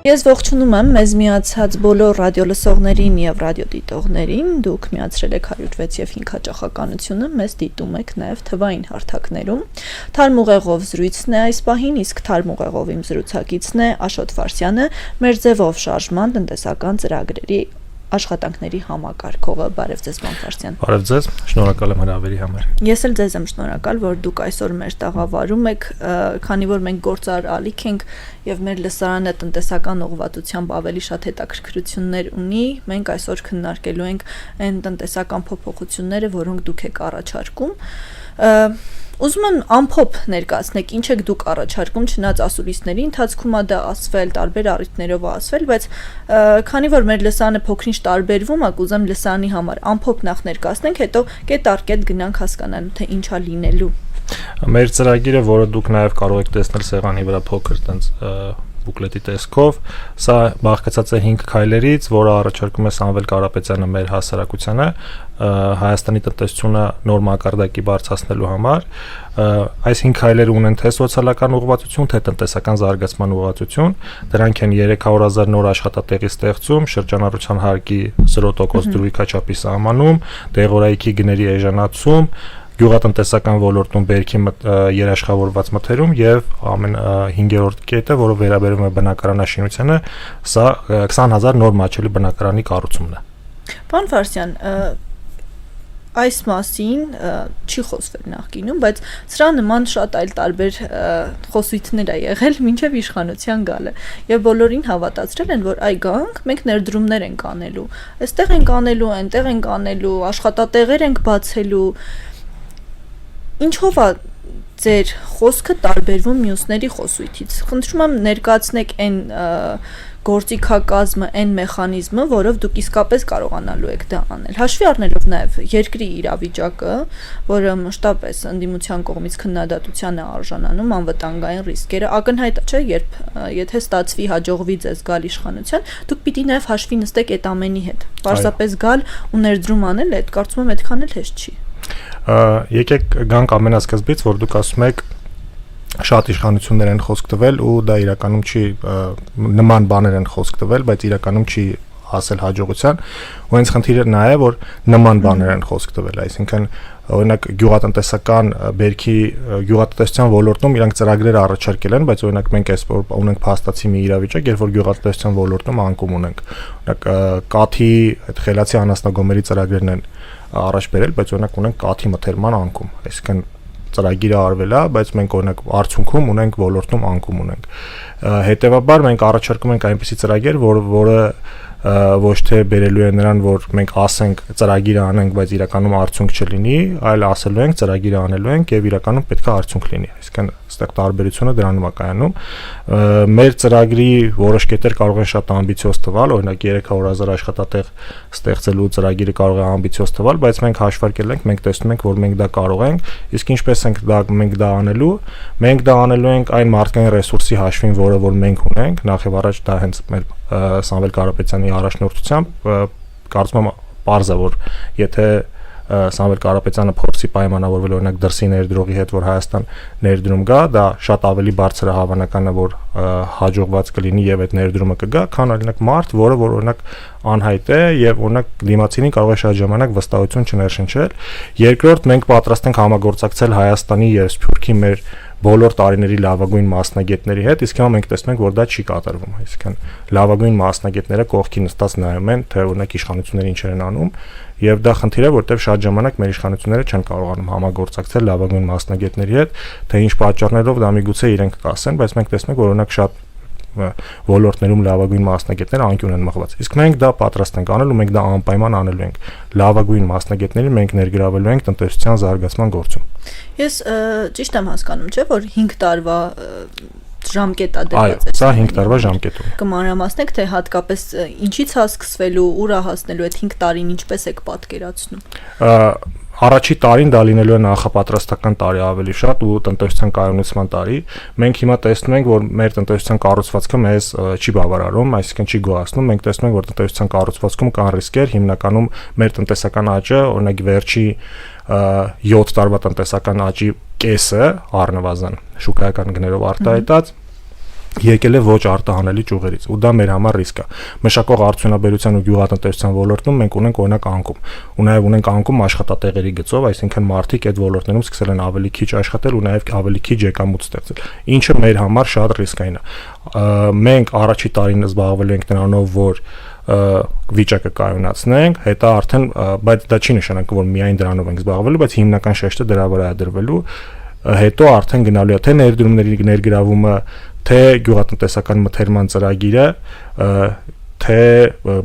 Ես ողջունում եմ մեզ միացած բոլոր ռադիոլսողներին եւ ռադիոդիտողներին, դուք միացրել եք 106 եւ 5 հաճախականությունը, մեզ դիտում եք նաեւ թվային հարթակներում։ Թարմուղեղով զրույցն է այս պահին, իսկ թարմուղեղով իմ զրուցակիցն է Աշոտ Ֆարսյանը, մեր ձևով շարժման տնտեսական ծրագրերի աշխատանքների համակարգողը։ Բարև ձեզ, պարոն Ֆարսյան։ Բարև ձեզ, շնորհակալ եմ հրավերի համար։ Ես էլ ձեզ եմ շնորհակալ, որ դուք այսօր մեր տաղավարում եք, քանի որ մենք գործար ալիք ենք եւ մեր լսարանը տնտեսական ուղղվածությամբ ավելի շատ հետաքրքրություններ ունի, մենք այսօր քննարկելու ենք այն տնտեսական փոփոխությունները, որոնք դուք եք առաջարկում։ Ուզում եմ ամփոփ ներկայացնեք, ինչ եք դուք առաջարկում, չնայած ասուլիսների ընթացքում դա ասվել, տարբեր առիթներով ասվել, բայց քանի որ մեր լսանը փոքրինչ տարբերվում է, կուզեմ լսանի համար ամփոփ նախ ներկայացնենք, հետո կետ առ կետ գնանք հասկանալու, թե ինչա լինելու։ Մեր ծրագիրը, որը դուք նաև կարող եք տեսնել սեղանի վրա փոքր տենց բուկլետի տեսքով, սա բաղկացած է 5 քայլերից, որը առաջարկում է Սամվել Կարապետյանը մեր հասարակությանը Հայաստանի տնտեսությունը նոր մակարդակի բարձրացնելու համար։ Այս 5 քայլերը ունեն թե սոցիալական ուղղվածություն, թե տնտեսական զարգացման ուղղվածություն։ Դրանք են 300,000 նոր աշխատատեղի ստեղծում, շրջանառության հարկի 0% դրույքաչափի սահմանում, տեղորայքի գների էժանացում, գյուղատնտեսական ոլորտում բերքի երաշխավորված մթերում եւ ամեն 5-րդ կետը, որը վերաբերում է բնակարանաշինությանը, սա 20,000 նոր մատչելի բնակարանի կառուցումն է։ Պարոն Ֆարսյան, այս մասին չի խոսվել նախկինում, բայց սրա նման շատ այլ տարբեր խոսույթներ է եղել մինչև իշխանության գալը եւ բոլորին հավատացրել են, որ այ գանք, մենք ներդրումներ ենք անելու, այստեղ ենք անելու, այնտեղ ենք անելու, աշխատատեղեր ենք բացելու։ Ինչով է ձեր խոսքը տարբերվում մյուսների խոսույթից։ Խնդրում եմ ներկայացնեք այն գործիքակազմը, այն մեխանիզմը, որով դուք իսկապես կարողանալու եք դա անել։ Հաշվի առնելով նաև երկրի իրավիճակը, որը մշտապես ընդդիմության կողմից քննադատության է արժանանում, անվտանգային ռիսկերը, ակնհայտ չէ, եթե ստացվի հաջողվի ձեզ գալ իշխանության, դուք պիտի նաև հաշվի նստեք այդ ամենի հետ։ Պարզապես գալ ու ներդրում անել, այդ կարծում եմ այդքան էլ հեշտ չի։ Եկեք գանք ամենասկզբից, որ դուք ասում եք շատ իշխանություններ են խոսք տվել ու դա իրականում չի նման բաներ են խոսք տվել, բայց իրականում չի հասել հաջողության, ու հենց խնդիրը նա է, որ նման բաներ են խոսք տվել, այսինքն օրինակ գյուղատնտեսական բերքի գյուղատնտեսության ոլորտում իրանք ծրագրեր առաջարկել են, բայց օրինակ մենք այսօր ունենք փաստացի մի իրավիճակ, երբ որ գյուղատնտեսության ոլորտում անկում ունենք, օրինակ կաթի այդ խելացի անասնագոմերի ծրագրերն են առաջ բերել, բայց օրինակ ունենք կաթի մթերման անկում, այսինքն ծրագիրը արվել է, բայց մենք օրինակ արդյունքում ունենք ոլորտում անկում ունենք։ Հետևաբար մենք առաջարկում ենք այնպիսի ծրագիր, որը ոչ թե բերելու է նրան, որ մենք ասենք ծրագիրը անենք, բայց իրականում արդյունք չլինի, այլ ասելու ենք ծրագիրը անելու ենք եւ իրականում պետք է արդյունք լինի։ Այսինքն այստեղ տարբերությունը դրանում է կայանում։ Մեր ծրագրի որոշ կետեր կարող են շատ ամբիցիոզ թվալ, օրինակ 300,000 աշխատատեղ ստեղծելու ծրագիրը կարող է ամբիցիոզ թվալ, բայց մենք հաշվարկել ենք, մենք տեսնում ենք, որ մենք դա կարող ենք, իսկ ինչպես ենք մենք դա անելու, մենք դա անելու ենք այն մարդկային ռեսուրսի հաշվին, որը որ մենք ունենք, նախ եւ առաջ դա հենց մեր Սամվել Կարապետյանի առաջնորդությամբ կարծում եմ պարզ է, որ եթե Սամվել Կարապետյանը փորձի պայմանավորվել օրինակ դրսի ներդրողի հետ, որ Հայաստան ներդրում գա, դա շատ ավելի բարձր է հավանական է, որ հաջողված կլինի եւ այդ ներդրումը կգա, քան օրինակ մարդ, որը որ օրինակ անհայտ է եւ օրինակ դիմացինին կարող է շատ ժամանակ վստահություն չներշնչել։ Երկրորդ, մենք պատրաստ ենք համագործակցել Հայաստանի եւ Սփյուռքի մեր բոլոր տարիների լավագույն մասնագետների հետ, իսկ հիմա մենք տեսնում ենք, որ դա չի կատարվում, այսինքն լավագույն մասնագետները կողքի նստած նայում են, թե օրինակ իշխանությունները ինչ են անում, եւ դա խնդիր է, որտեղ շատ ժամանակ մեր իշխանությունները չեն կարողանում համագործակցել լավագույն մասնագետների հետ, թե ինչ պատճառներով դա միգուցե իրենք կասեն, բայց մենք տեսնում ենք, որ օրինակ շատ ոլորտներում լավագույն մասնագետները անկյուն են մղված։ Իսկ մենք դա պատրաստ ենք անելու, մենք դա անպայման անելու ենք։ Լավագույն մասնագետներին մենք ներգրավելու ենք տնտեսության զարգացման գործում։ Ես ճիշտ եմ հասկանում, չէ՞, որ 5 տարվա ժամկետ է դրված։ Այո, սա 5 տարվա ժամկետ է։ Կմանրամասնեք, թե հատկապես ինչից է սկսվելու, ուր է հասնելու այդ 5 տարին, ինչպես եք պատկերացնում։ Առաջի տարին դա լինելու է նախապատրաստական տարի ավելի շատ ու տնտեսության կայունացման տարի։ Մենք հիմա տեսնում ենք, որ մեր տնտեսության կառուցվածքը մեզ չի բավարարում, այսինքն չի գոհացնում։ Մենք տեսնում ենք, որ տնտեսության կառուցվածքում կան ռիսկեր, հիմնականում մեր տնտեսական աճը, օրինակ վերջի 7 տարվա տնտեսական աճի կեսը առնվազն շուկայական գներով արտահայտած եկել է ոչ արտահանելի ճյուղերից ու դա մեր համար ռիսկ է։ Մշակող արդյունաբերության ու գյուղատնտեսության ոլորտում մենք ունենք օրինակ անկում ու նաև ունենք անկում աշխատատեղերի գծով, այսինքն մարդիկ այդ ոլորտներում սկսել են ավելի քիչ աշխատել ու նաև ավելի քիչ եկամուտ ստեղծել, ինչը մեր համար շատ ռիսկային է։ Մենք առաջի տարին զբաղվելու ենք նրանով, որ վիճակը կայունացնենք, հետո արդեն, բայց դա չի նշանակում, որ միայն դրանով ենք զբաղվելու, բայց հիմնական շեշտը դրա վրա է դրվելու, հետո արդեն գնալու է թե ներդրումների ներգրավումը, թե գյուղատնտեսական մթերման ծրագիրը, թե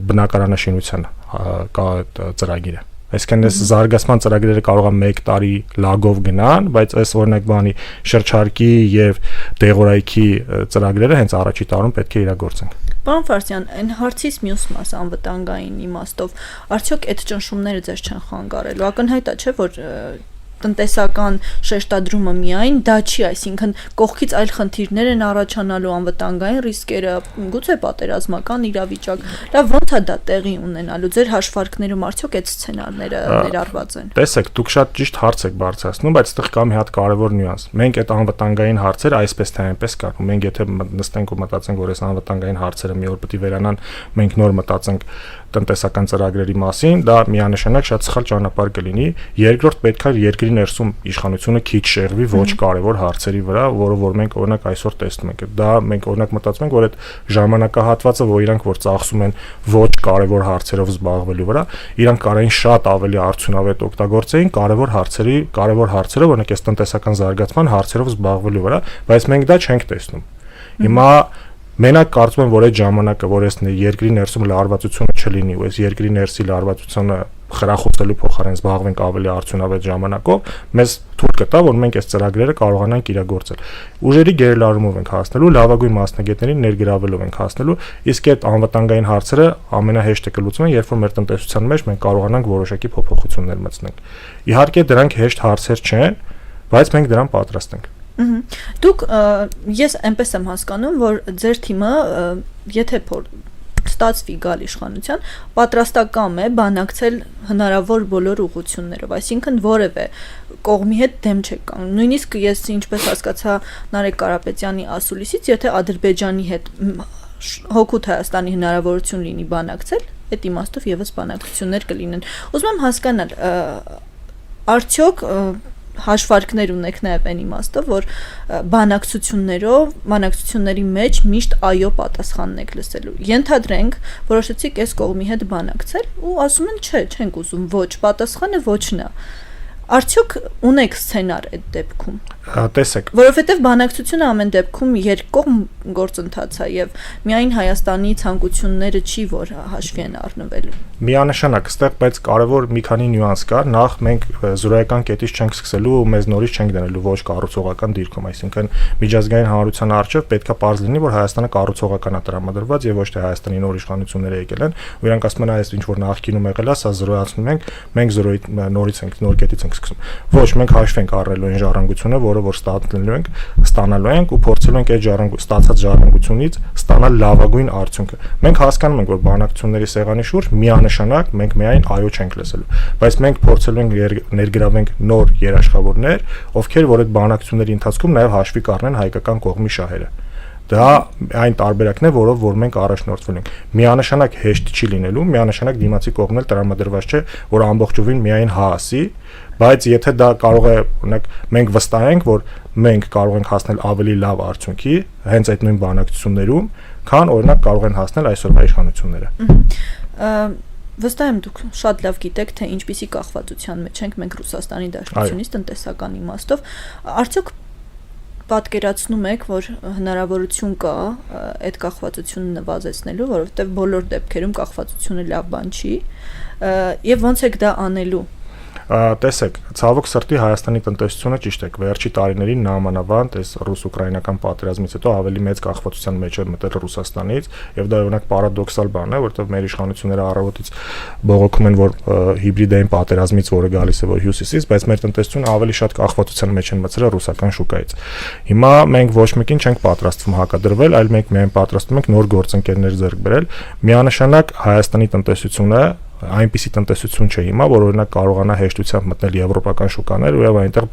բնակարանաշինության ծրագիրը։ Այսինքն այս զարգացման ծրագրերը կարող է 1 տարի լագով գնան, բայց այս օրինակ բանի շրջարկի եւ դեղորայքի ծրագրերը հենց առաջի տարում պետք է իրագործենք։ Պարոն Ֆարսյան, այն հարցից մյուս մասը անվտանգային իմաստով, արդյոք այդ ճնշումները ձեզ չեն խանգարելու։ Ակնհայտ է, չէ՞, որ տնտեսական շեշտադրումը միայն դա չի, այսինքն կողքից այլ խնդիրներ են առաջանալու, անվտանգային ռիսկերը, գուցե պատերազմական իրավիճակ։ Լավ, ո՞նց է դա տեղի ունենալու։ Ձեր հաշվարկներում արդյոք այդ սցենարները ներառված են։ Տեսեք, դուք շատ ճիշտ հարց եք բարձրացնում, բայց այդտեղ կա մի հատ կարևոր նյուանս։ Մենք այդ անվտանգային հարցերը այսպես թե այնպես կարգում։ Մենք եթե նստենք ու մտածենք, որ այս անվտանգային հարցերը մի օր պետք է վերանան, մենք նոր մտածենք տնտեսական ծրագրերի մասին, դա միանշանակ շատ սխալ ճանապարհ կլինի։ Երկրորդ պետք է երկրի ներսում իշխանությունը քիչ շեղվի ոչ կարևոր հարցերի վրա, որը որ մենք օրինակ այսօր տեսնում ենք։ Դա մենք օրինակ մտածում ենք, որ այդ ժամանակահատվածը, որ իրանք որ ծախսում են ոչ կարևոր հարցերով զբաղվելու վրա, իրանք կարային շատ ավելի արդյունավետ օգտագործեին կարևոր հարցերով, օրինակ այս տնտեսական զարգացման հարցերով զբաղվելու վրա, բայց մենք դա չենք տեսնում։ Հիմա մենակ կարծում եմ, որ այդ ժամանակը, որ այս երկրի ներսում լարվածությունը չլինի, ու այս երկրի ներսի լարվածությունը խրախուսելու փոխարեն զբաղվենք ավելի արդյունավետ ժամանակով, մեզ թույլ կտա, որ մենք այս ծրագրերը կարողանանք իրագործել։ Ուժերի գերլարումով ենք հասնելու, լավագույն մասնագետներին ներգրավելով ենք հասնելու, իսկ այդ անվտանգային հարցերը ամենահեշտը կլուծվում են, երբ որ մեր տնտեսության մեջ մենք կարողանանք որոշակի փոփոխություններ մտցնենք։ Իհարկե դրանք հեշտ հարցեր չեն, բայց մենք դրան պատրաստ ենք։ Դուք ես այնպես եմ հասկանում, որ ձեր թիմը, եթե ստացվի գալ իշխանության, պատրաստական է բանակցել հնարավոր բոլոր ուղղություններով, այսինքն որևէ կողմի հետ դեմ չեք կանգնում։ Նույնիսկ ես ինչպես հասկացա Նարեկ Կարապետյանի ասուլիսից, եթե Ադրբեջանի հետ հօգուտ Հայաստանի հնարավորություն լինի բանակցել, այդ իմաստով եւս բանակցություններ կլինեն։ Ուզում եմ հասկանալ, արդյոք հաշվարկներ ունեք նաև այն իմաստով, որ բանակցությունների մեջ միշտ այո պատասխանն եք լսելու։ Ենթադրենք, որոշեցիք այս կողմի հետ բանակցել ու ասում են չէ, չենք ուզում, ոչ պատասխանը ոչ նա։ Արդյոք ունեք սցենար այդ դեպքում։ Տեսեք, որովհետև բանակցությունը ամեն դեպքում երկկողմ գործընթաց է եւ միայն Հայաստանի ցանկությունները չի, որ հաշվի են առնվելու։ Միանշանակ, այստեղ բայց կարևոր մի քանի նյուանս կա։ Նախ մենք զրոյական կետից չենք սկսելու ու մեզ նորից չենք դնելու ոչ կառուցողական դիրքում, այսինքն միջազգային հանրության առջև պետքա պարզ լինի, որ Հայաստանը կառուցողական է տրամադրված եւ ոչ թե Հայաստանի նոր իշխանությունները եկել են, ու իրանք ասում են այս ինչ որ նախկինում եղել է, սա զրոյացնում մենք զրոյի նորից ենք նոր կետից ենք սկսում։ Ոչ, մենք հաշվի ենք առնելու այն ժառանգությունը, որը որ ստանալու ենք ու փորձելու ենք այդ ստացած ժառանգությունից ստանալ լավագույն արդյունքը։ Մենք հասկանում ենք, որ բանակցությունների սեղանի շուրջ միանշանակ մենք միայն այո չենք լսելու, բայց մենք փորձելու ենք ներգրավենք նոր երաշխավորներ, ովքեր որ այդ բանակցությունների ընթացքում նաև հաշվի կառնեն հայկական կողմի շահերը։ Դա այն տարբերակն է, որով որ մենք առաջնորդվել ենք։ Միանշանակ հեշտ չի լինելու, միանշանակ դիմացի կողմն էլ տրամադրված չէ, որ ամբողջովին միայն հա ասի, բայց եթե դա կարող է, օրինակ, մենք վստահ ենք, որ մենք կարող ենք հասնել ավելի լավ արդյունքի հենց այդ նույն բանակցություններում, քան օրինակ կարող են հասնել այսօրվա իշխանությունները։ Վստահ եմ դուք շատ լավ գիտեք, թե ինչպիսի կախվածության մեջ ենք մենք Ռուսաստանի Դաշնությունից տնտեսական իմաստով, արդյոք պատկերացնում եք, որ հնարավորություն կա այդ կախվածությունը նվազեցնելու, որովհետև բոլոր դեպքերում կախվածությունը լավ բան չի, եւ ոնց եք դա անելու։ Տեսեք, ցավոք սրտի Հայաստանի տնտեսությունը ճիշտ է, վերջի տարիներին նամանավանդ այս ռուս-ուկրաինական պատերազմից հետո ավելի մեծ կախվածության մեջ է մտել Ռուսաստանից, եւ դա օրինակ պարադոքսալ բան է, որովհետեւ մեր իշխանությունները առավոտից բողոքում են, որ հիբրիդային պատերազմից, որը գալիս է որ հյուսիսից, բայց մեր տնտեսությունը ավելի շատ կախվածության մեջ են մտցրել ռուսական շուկայից։ Հիմա մենք ոչ մեկին չենք պատրաստվում հակադրվել, այլ մենք միայն պատրաստվում ենք նոր գործընկերներ ձեռք բերել։ Միանշանակ Հայաստանի տնտեսությունը այնպիսի տնտեսություն չէ հիմա, որ օրինակ կարողանա հեշտությամբ մտնել եվրոպական շուկաներ ու այնտեղ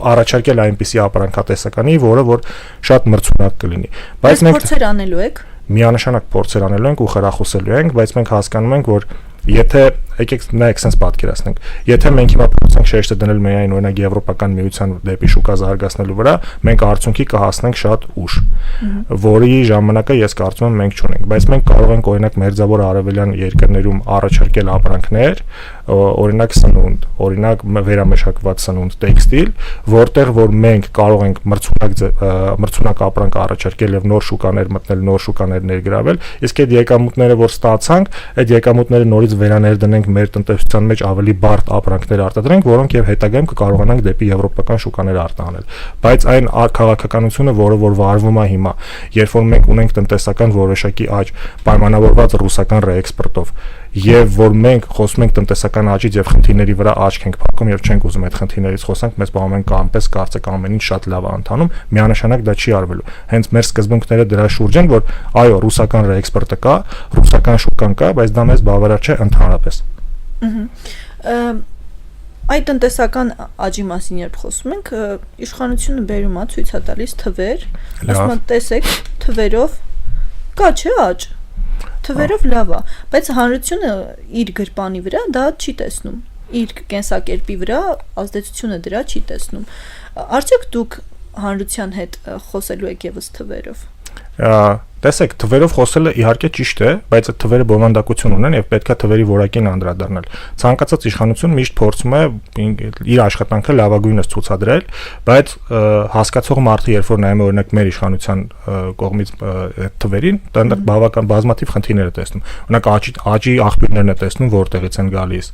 առաջարկել այնպիսի ապրանքատեսականի, որը որ շատ մրցունակ կլինի։ Բայց մենք փորձեր անելու եք։ Միանշանակ փորձեր անելու ենք ու խրախուսելու ենք, բայց մենք հասկանում ենք, որ եթե եկեք նայեք sense պատկերացնենք, եթե մենք հիմա փորձենք շեշտը դնել միայն օրինակ եվրոպական միության դեպի շուկա զարգացնելու վրա, մենք արդյունքի կհասնենք շատ ուշ, որի ժամանակը ես կարծում եմ մենք չունենք, բայց մենք կարող ենք օրինակ մերձավոր արևելյան երկրներում առաջարկել ապրանքներ, օրինակ սնունդ, օրինակ վերամեշակված սնունդ, տեքստիլ, որտեղ որ մենք կարող ենք մրցունակ ապրանք առաջարկել եւ նոր շուկաներ մտնել, նոր շուկաներ ներգրավել, իսկ այդ եկամուտները որ ստացանք, այդ եկամուտները նորից վերաներդնենք մեր տնտեսության մեջ ավելի բարդ ապրանքներ արտադրենք, որոնք եւ հետագայում կկարողանանք դեպի եվրոպական շուկաներ արտահանել։ Բայց այն քաղաքականությունը, որը որ վարվում է հիմա, երբ որ մենք ունենք տնտեսական որոշակի աճ, պայմանավորված ռուսական ռեէքսպորտով, եւ որ մենք խոսում ենք տնտեսական աճից եւ խնդիրների վրա աչք ենք փակում եւ չենք ուզում այդ խնդիրներից խոսանք, մեզ պահում են կանպես կարծեք ամեն ինչ շատ լավ է ընթանում, միանշանակ դա չի արվելու։ Հենց մեր սկզբունքները դրա շուրջ են, որ այո, ռուսական ռեէքսպորտը կա, ռուսական շուկան կա, բայց դա մեզ բավարար չէ ընդհանրապես։ Այդ տնտեսական աճի մասին երբ խոսում ենք, իշխանությունը բերում է ցույց է տալիս թվեր, ասում է տեսեք, թվերով կա չէ աճ։ Թվերով լավ է, բայց հանրությունը իր գրպանի վրա դա չի տեսնում, իր կենսակերպի վրա ազդեցությունը դրա չի տեսնում։ Արդյոք դուք հանրության հետ խոսելու եք եւս թվերով։ Տեսեք, թվերով խոսելը իհարկե ճիշտ է, բայց այդ թվերը բովանդակություն ունեն եւ պետքա թվերի որակին անդրադառնալ։ Ցանկացած իշխանություն միշտ փորձում է իր աշխատանքը լավագույնս ցուցադրել, բայց հասկացող մարդը երբ որ նայում է օրինակ մեր իշխանության կողմից այդ թվերին, դա բավական բազմաթիվ խնդիրներ է տեսնում։ Օրինակ աճի աղբյուրներն է տեսնում, որտեղից են գալիս։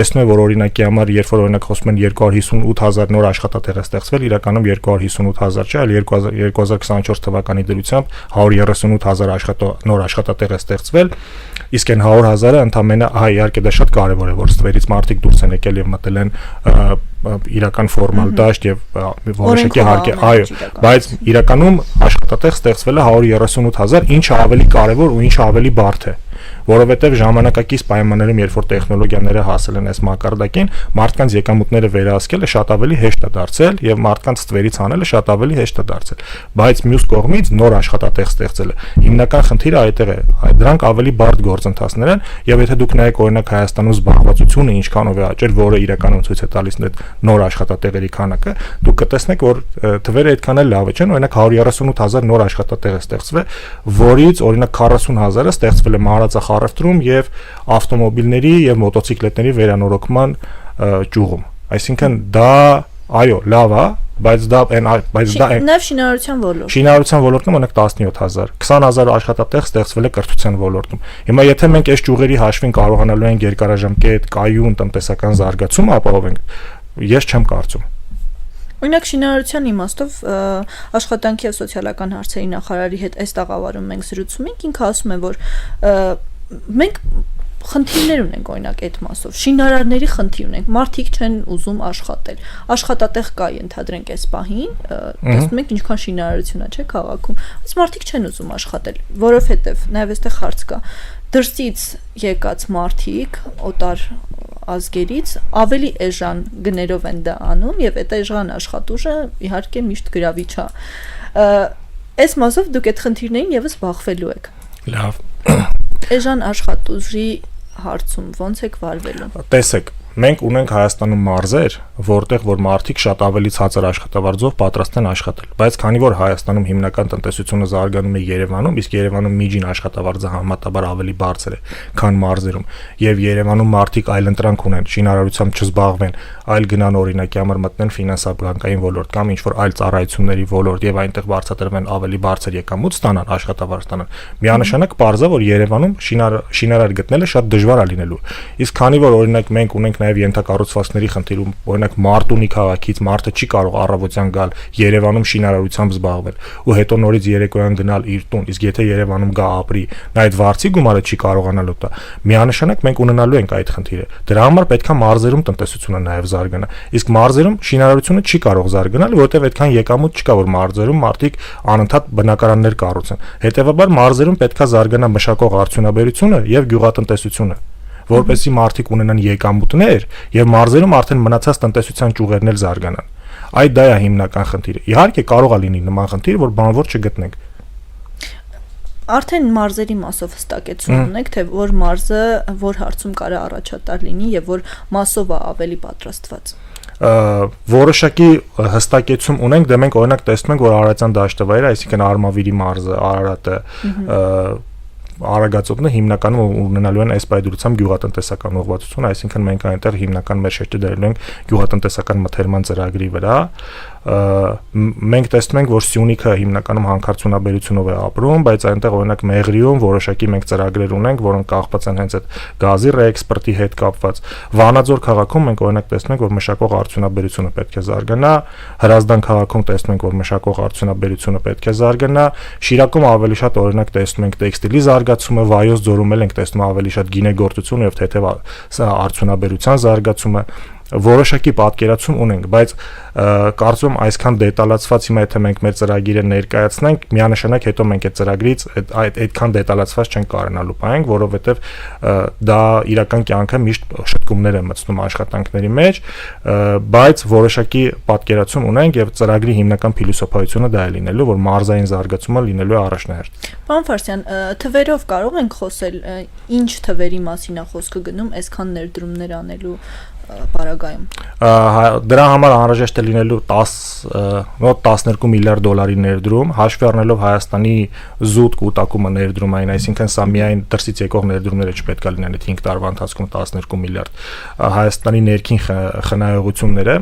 Տեսնում է, որ օրինակի համար երբ որ օրինակ խոսում են 258,000 նոր աշխատատեղ է ստեղծվել, իրականում 258,000 չէ, այլ 2024 թվականի դրությամբ 138,000 նոր աշխատատեղ է ստեղծվել, իսկ այն 100,000-ը ընդամենը, իհարկե դա շատ կարևոր է, որ ստվերից մարդիկ դուրս են եկել եւ մտել են իրական ֆորմալ դաշտ եւ որոշակի հարկե, այո, բայց իրականում աշխատատեղ ստեղծվել է 138,000, ինչը ավելի կարևոր ու ինչը ավելի բարդ է, որովհետեւ ժամանակակից պայմաններում, երբ որ տեխնոլոգիաները հասել են այս մակարդակին, մարդկանց եկամուտները վերահսկելը շատ ավելի հեշտ է դարձել եւ մարդկանց ստվերից անելը շատ ավելի հեշտ է դարձել, բայց մյուս կողմից նոր աշխատատեղ ստեղծելը հիմնական խնդիրը այդտեղ է, դրանք ավելի բարդ գործընթացներ են եւ եթե դուք նայեք օրինակ Հայաստանում զբաղվածությունը ինչքանով է աճել, որը իրականում ցույց է տալիս այդ նոր աշխատատեղերի քանակը, դուք կտեսնեք, որ թվերը այդքան էլ լավը չեն, օրինակ 138,000 նոր աշխատատեղ է ստեղծվել, որից օրինակ 40,000-ը ստեղծվել է Մահարացախառևտրում եւ ավտոմոբիլների եւ մոտոցիկլետների վերանորոգման ճյուղում։ Այսինքն դա այո, լավ է, բայց դա նաև շինարարության ոլորտ։ Շինարարության ոլորտում ունենք 17,000, 20,000 աշխատատեղ ստեղծվել է կրթության ոլորտում։ Հիմա եթե մենք այս ճյուղերի հաշվին կարողանալու ենք երկարաժամկետ կայուն տնտեսական զարգացում ապահովենք, ես չեմ կարծում։ Օրինակ շինարարության իմաստով աշխատանքի եւ սոցիալական հարցերի նախարարի հետ այս տաղավարում մենք զրուցում ենք, ինքը ասում է, որ մենք խնդիրներ ունենք օրինակ այդ մասով, շինարարների խնդիր ունենք, մարդիկ չեն ուզում աշխատել, աշխատատեղ կա ենթադրենք այս պահին, տեսնում եք ինչքան շինարարություն է, չէ՞ քաղաքում, բայց մարդիկ չեն ուզում աշխատել, որովհետև նաև այստեղ հարց կա, դրսից եկած մարդիկ, օտար ազգերից ավելի էժան գներով են դա անում եւ այդ էժան աշխատուժը իհարկե միշտ գրավիչ է։ Այս մասով դուք այդ խնդիրներին եւս բախվելու եք։ Լավ։ Էժան աշխատուժի հարցում ոնց եք վարվելու։ Տեսեք, մենք ունենք Հայաստանում մարզեր, որտեղ որ մարդիկ շատ ավելի ցածր աշխատավարձով պատրաստ են աշխատել, բայց քանի որ Հայաստանում հիմնական տնտեսությունը զարգանում է Երևանում, իսկ Երևանում միջին աշխատավարձը համեմատաբար ավելի բարձր է, քան մարզերում, եւ Երևանում մարդիկ այլընտրանք ունեն, շինարարությամբ չզբաղվեն, այլ գնան օրինակի համար մտնեն ֆինանսաբանկային ոլորտ կամ ինչ-որ այլ ծառայությունների ոլորտ եւ այնտեղ բարձրացնեն ավելի բարձր եկամուտ ստանան, աշխատավարձ ստանան։ Միանշանակ պարզ է, որ Երևանում շինարար գտնելը շատ դժվար է լինելու։ Իսկ քանի որ օրինակ մենք ունենք նաև ենթակառուցվածքների խնդիր, օրինակ Մարտունի քաղաքից մարդը չի կարող առավոտյան գալ Երևանում շինարարությամբ զբաղվել ու հետո նորից երեկոյան գնալ իր տուն, իսկ եթե Երևանում գա ապրի, նա այդ վարձի գումարը չի կարողանալու տա, միանշանակ մենք ունենալու ենք այդ խնդիրը։ Դրա համար պետք է մարզերում տնտեսությունը նաև զարգանա, իսկ մարզերում շինարարությունը չի կարող զարգանալ, որովհետև այդքան եկամուտ չկա, որ մարզերում մարդիկ անընդհատ բնակարաններ կառուցեն։ Հետևաբար մարզերում պետք է զարգանա մշակող արդյունաբերությունը եւ գյուղատնտեսությունը, որպեսզի մարդիկ ունենան եկամուտներ եւ մարզերում արդեն մնացած տնտեսության ճյուղերն էլ զարգանան։ Այդ դա է հիմնական խնդիրը։ Իհարկե կարող է լինի նման խնդիր, որ բանավոր չգտնենք։ Արդեն մարզերի մասով հստակեցում ունեք, թե որ մարզը որ հարցում կարա առաջատար լինի եւ որ մասով է ավելի պատրաստված։ Որոշակի հստակեցում ունենք, դե մենք օրինակ տեսնում ենք, որ Արարատյան դաշտավայրը, այսինքն Արմավիրի մարզը, Արարատը, Արագածոտնը հիմնականում ունենալու են այս պայդրությամբ գյուղատնտեսական ուղղվածություն, այսինքն մենք այնտեղ հիմնական մեր շեշտը դրելու ենք գյուղատնտեսական մթերման ծրագրի վրա։ Մենք տեսնում ենք, որ Սյունիքը հիմնականում հանքարդյունաբերությունով է ապրում, բայց այնտեղ օրինակ Մեղրիում որոշակի մենք ծրագրեր ունենք, որոնք կախված են հենց այդ գազի ռեէքսպորտի հետ կապված։ Վանաձոր քաղաքում մենք օրինակ տեսնում ենք, որ մշակող արդյունաբերությունը պետք է զարգանա, Հրազդան քաղաքում տեսնում ենք, որ մշակող արդյունաբերությունը պետք է զարգանա, Շիրակում ավելի շատ օրինակ տեսնում ենք տեքստիլի զարգացումը, Վայոց ձորում էլ ենք տեսնում ավելի շատ գինեգործություն եւ թեթև արդյունաբերության զարգացումը։ Որոշակի պատկերացում ունենք, բայց կարծում եմ այսքան դետալացված հիմա եթե մենք մեր ծրագիրը ներկայացնենք, միանշանակ հետո մենք այդ ծրագրից այդքան դետալացված չենք կարողանալու պահենք, որովհետև դա իրական կյանքը միշտ շտկումներ է մտցնում աշխատանքների մեջ, բայց որոշակի պատկերացում ունենք եւ ծրագրի հիմնական փիլիսոփայությունը դա է լինելու, որ մարզային զարգացումը լինելու է առաջնահերթ։ Պարոն Ֆարսյան, թվերով կարող ենք խոսել, ինչ թվերի մասին է խոսքը գնում այսքան ներդրումներ անելու պարագայում։ Դրա համար անհրաժեշտ է լինելու 12 միլիարդ դոլարի ներդրում, հաշվի առնելով Հայաստանի զուտ կուտակումը ներդրումային, այսինքն սա միայն դրսից եկող ներդրումները չպետք է լինեն այդ 5 տարվա ընթացքում 12 միլիարդ։ Հայաստանի ներքին խնայողությունները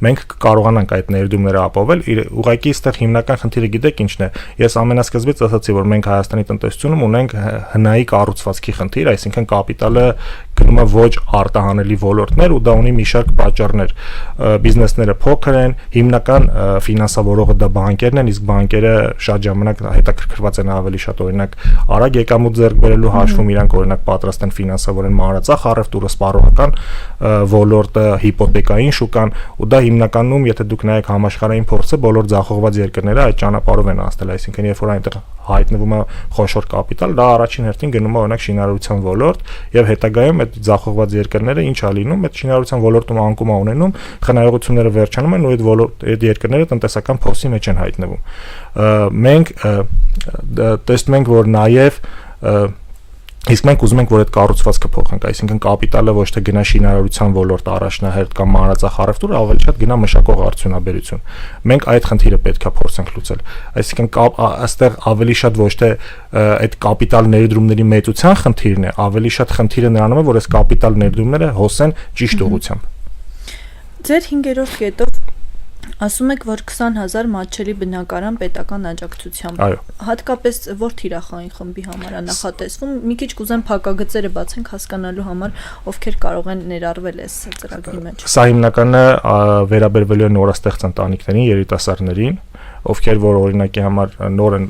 մենք կարողանանք այդ ներդրումները ապահովել, ուղղակի այստեղ հիմնական խնդիրը գիտեք ինչն է։ Ես ամենասկզբից ասացի, որ մենք Հայաստանի տնտեսությունում ունենք հնայի կառուցվածքի խնդիր, այսինքն կապիտալը գնում է ոչ արտահանելի ոլորտներ ու դա ունի մի շարք պատճառներ։ Բիզնեսները փոքր են, հիմնական ֆինանսավորողը դա բանկերն են, իսկ բանկերը շատ ժամանակ հետաքրքրված են ավելի շատ օրինակ արագ եկամուտ ձեռք բերելու հաշվում, իրանք օրինակ պատրաստ են ֆինանսավորեն մանրածախ առևտուրը, սպառողական ոլորտը, հիպոթեկային շուկան, ու դա հիմնականում, եթե դուք նայեք համաշխարհային փորձը, բոլոր ձախողված երկրները այդ ճանապարհով են անցնել, այսինքն երբ որ այնտեղ հայտնվում է խոշոր կապիտալ, դա առաջին հերթին գնում է օրինակ շինարարության ոլորտ եւ հետագայում այդ ձախողված երկրները ինչ ա լինում, այդ շինարարության ոլորտում անկում է ունենում, խնայողությունները վերջանում են ու այդ երկրները տնտեսական փոսի մեջ են հայտնվում։ Մենք տեսնում ենք, որ նաեւ իսկ մենք ուզում ենք, որ այդ կառուցվածքը փոխենք, այսինքն կապիտալը ոչ թե գնա շինարարության ոլորտ առաջնահերթ կամ մանրածախ առևտուր, ավելի շատ գնա մշակող արդյունաբերություն։ Մենք այդ խնդիրը պետքա փորձենք լուծել։ Այսինքն այստեղ ավելի շատ ոչ թե այդ կապիտալ ներդրումների մեծության խնդիրն է, ավելի շատ խնդիրը նրանում է, որ այս կապիտալ ներդրումները հոսեն ճիշտ ուղղությամբ։ Ձեր 5-րդ կետով ասում եք, որ 20,000 մատչելի բնակարան պետական աջակցությամբ։ Հատկապես որ թիրախային խմբի համար է նախատեսվում։ Մի քիչ կուզեմ փակագծերը բացենք հասկանալու համար, ովքեր կարող են ներառվել այս ծրագրի մեջ։ Սա հիմնականը վերաբերվելու է նորաստեղծ ընտանիքներին, երիտասարդներին, ովքեր որ օրինակի համար նոր են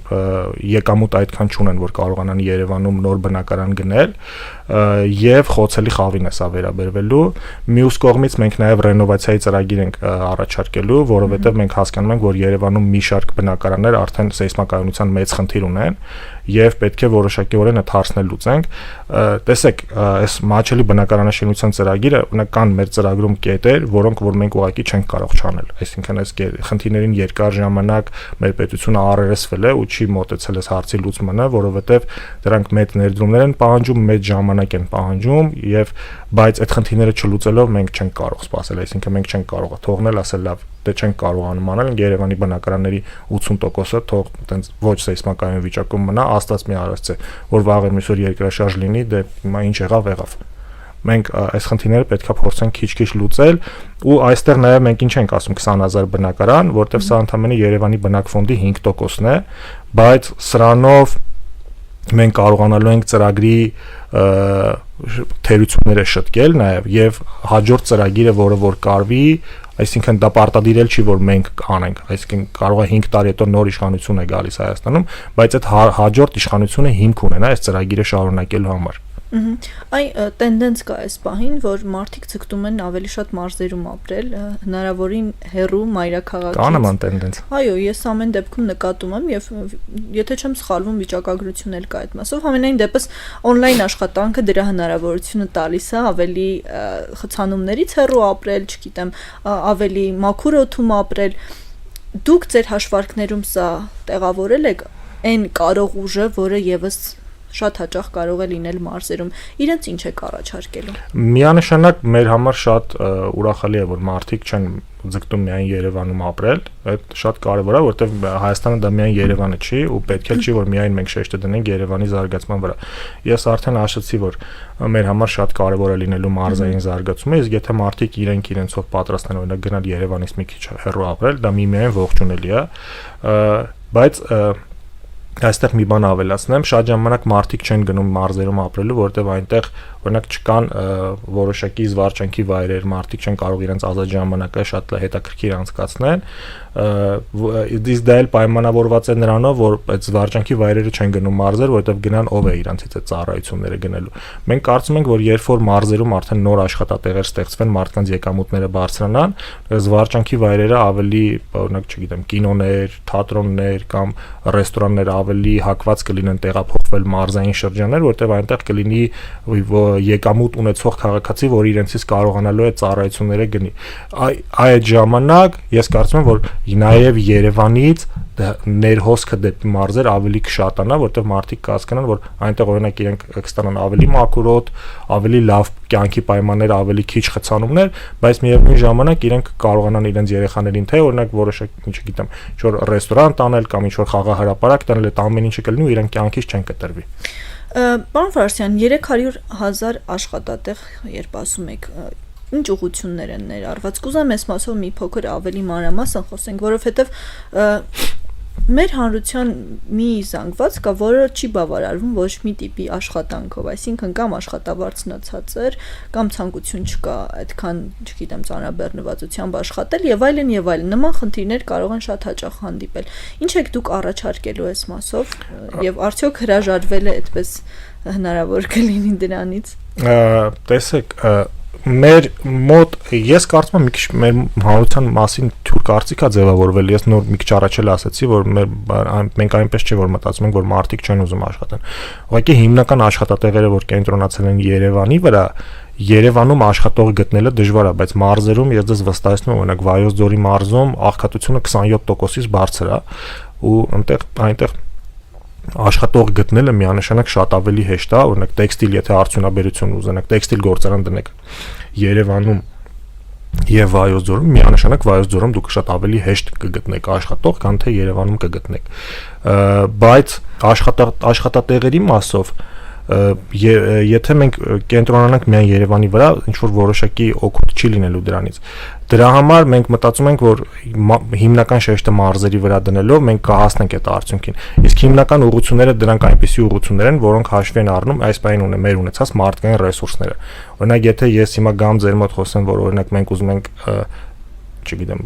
եկամուտ այդքան չունեն, որ կարողանան Երևանում նոր բնակարան գնել, եւ խոցելի խավին է սա վերաբերվելու։ Մյուս կողմից մենք նաեւ ռենովացիայի ծրագիր ենք առաջարկելու, որովհետեւ մենք հասկանում ենք, որ Երևանում մի շարք բնակարաններ արդեն սեյսմակայունության մեծ խնդիր ունեն եւ պետք է որոշակիորեն այդ հարցն լուծենք։ Տեսեք, այս մատչելի բնակարանաշինության ծրագիրը կան մեր ծրագրում կետեր, որոնք որ մենք ուղղակի չենք կարող չանել։ Այսինքն այս խնդիրներին երկար ժամանակ մեր պետությունը առերեսվել է ու չի մոտեցել այս հարցի լուծմանը, որովհետեւ դրանք մեծ ներդրումներ են պահանջում, մեծ ժամանակ են պահանջում եւ բայց այդ խնդիրները չլուծելով մենք չենք կարող սպասել, այսինքն մենք չենք կարող թողնել, ասել լավ, դե չենք կարողանում անել, Երևանի բնակարանների 80%-ը թող այտենց ոչ սեյսմակայուն վիճակում մնա, աստված մի արած է, որ վաղը միսօր երկրաշարժ լինի, դե հիմա ինչ եղավ։ Մենք այս խնդիրները պետքա փորձենք քիչ-քիչ լուծել ու այստեղ նաև մենք ինչ ենք ասում 20,000 բնակարան, որտեղ սա ընդհանրապես Երևանի բնակֆոնդի 5%-ն է, բայց սրանով մենք կարողանալու ենք ծրագրի թերությունները շտկել նաև եւ հաջորդ ծրագիրը, որը որ կարվի, այսինքն դա պարտադիրել չի, որ մենք կանենք, այսինքն կարող է 5 տարի հետո նոր իշխանություն է գալիս Հայաստանում, բայց այդ հաջորդ իշխանությունը հիմք ունենա այս ծրագիրը շարունակելու համար։ Այ տենդենց կա այս պահին, որ մարդիկ ցկտում են ավելի շատ մարզերում ապրել, հնարավորին հեռու մայրաքաղաքից։ Կա նման տենդենց։ Այո, ես ամեն դեպքում նկատում եմ եւ եթե չեմ սխալվում, վիճակագրություն էլ կա այդ մասով, համենայն դեպս on-line աշխատանքը դրա հնարավորությունը տալիս է ավելի խցանումներից հեռու ապրել, չգիտեմ, ավելի մաքուր օդում ապրել։ Դուք ձեր հաշվարկներում սա տեղավորել եք այն կարող ուժը, որը եւս շատ հաճախ կարող է լինել մարզերում, իրենց ինչ է առաջարկելու։ Միանշանակ մեր համար շատ ուրախալի է, որ մարդիկ չեն ձգտում միայն Երևանում ապրել, այդ շատ կարևոր է, որովհետև Հայաստանը դա միայն Երևանը չի ու պետք է չի, որ միայն մենք շեշտը դնենք Երևանի զարգացման վրա։ Ես արդեն ասացի, որ մեր համար շատ կարևոր է լինելու մարզային զարգացումը, իսկ եթե մարդիկ իրենցով պատրաստ են օրինակ գնալ Երևանից մի քիչ հեռու ապրել, դա միայն ողջունելի է, բայց այստեղ մի բան ավելացնեմ, շատ ժամանակ մարդիկ չեն գնում մարզերում ապրելու, որովհետև այնտեղ օրինակ չկան որոշակի զվարճանքի վայրեր, մարդիկ չեն կարող իրենց ազատ ժամանակը շատ հետաքրքիր անցկացնել, իսկ դա էլ պայմանավորված է նրանով, որ այդ զվարճանքի վայրերը չեն գնում մարզեր, որովհետև գնան ով է իրանցից այդ ծառայությունները գնելու։ Մենք կարծում ենք, որ երբ որ մարզերում արդեն նոր աշխատատեղեր ստեղծվեն, մարդկանց եկամուտները բարձրանան, զվարճանքի վայրերը ավելի, օրինակ, չգիտեմ, կինոներ, թատրոններ կամ ռեստորաններ ավելի հակված կլինեն տեղափոխվել մարզային շրջաններ, որտեղ այնտեղ կլինի եկամուտ ունեցող քաղաքացի, որ իրենցից կարողանալու է ծառայությունները գնի։ Այդ ժամանակ ես կարծում եմ, որ նաև Երևանից ներհոսքը դեպի մարզեր ավելի կշատանա, որտեղ մարդիկ կհասկանան, որ այնտեղ օրինակ իրենք կստանան ավելի մաքուր օդ, ավելի լավ կյանքի պայմաններ, ավելի քիչ խցանումներ, բայց միևնույն ժամանակ իրենք կարողանան իրենց երեխաներին թե օրինակ որոշակի, չգիտեմ, ինչ-որ ռեստորան տանել կամ ինչ-որ խաղահրապարակ տանել, այդ ամեն ինչը կլինի ու իրենք կյանքից չեն կտրվի։ Պարոն Ֆարասյան, 300,000 աշխատատեղ, երբ ասում եք, ինչ ուղղություններ են ներառված։ Կուզեմ այս մասով մի փոքր ավելի մանրամասն խոսենք, որովհետև մեր հանրության մի զանգված կա, որը չի բավարարվում ոչ մի տիպի աշխատանքով, այսինքն կամ աշխատավարձնացածեր, կամ ցանկություն չկա այդքան, չգիտեմ, ծանրաբեռնվածությամբ աշխատել եւ այլն եւ այլն։ Նման խնդիրներ կարող են շատ հաճախ հանդիպել։ Ինչ եք դուք առաջարկելու այս մասով եւ արդյոք հրաժարվել է այդպես հնարավոր կլինի դրանից։ Տեսեք, մեր մոտ ես կարծում եմ մի քիչ մեր հանրության մասին թյուր կարծիք է ձևավորվել, ես նոր մի քիչ առաջ էլ ասացի, որ մենք այնպես չէ որ մտածում ենք, որ մարդիկ չեն ուզում աշխատեն։ Ուղղակի հիմնական աշխատատեղերը, որ կենտրոնացել են Երևանի վրա, Երևանում աշխատող գտնելը դժվար է, բայց մարզերում ես դες վստահեցնում եմ, օրինակ Վայոց ձորի մարզում աղքատությունը 27%-ից բարձր է ու այնտեղ աշխատող գտնելը միանշանակ շատ ավելի հեշտ է, օրինակ տեքստիլ, եթե արդյունաբերություն ուզենաք, տեքստիլ գործարան դնեք Երևանում եւ Վայոց ձորում, միանշանակ Վայոց ձորում դուք շատ ավելի հեշտ կգտնեք աշխատող, քան թե Երևանում կգտնեք։ Բայց աշխատատեղերի մասով եթե մենք կենտրոնանանք միայն Երևանի վրա, ինչ որ որոշակի օգուտ չի լինելու դրանից։ Դրա համար մենք մտածում ենք, որ հիմնական շեշտը մարզերի վրա դնելով մենք կհասնենք այդ արդյունքին։ Իսկ հիմնական ուղղությունները դրանք այնպիսի ուղղություններ են, որոնք հաշվի են առնում այս բանին մեր ունեցած մարդկային ռեսուրսները։ Օրինակ, եթե ես հիմա գամ ձեր մոտ խոսեմ, որ օրինակ մենք ուզում ենք չգիտեմ,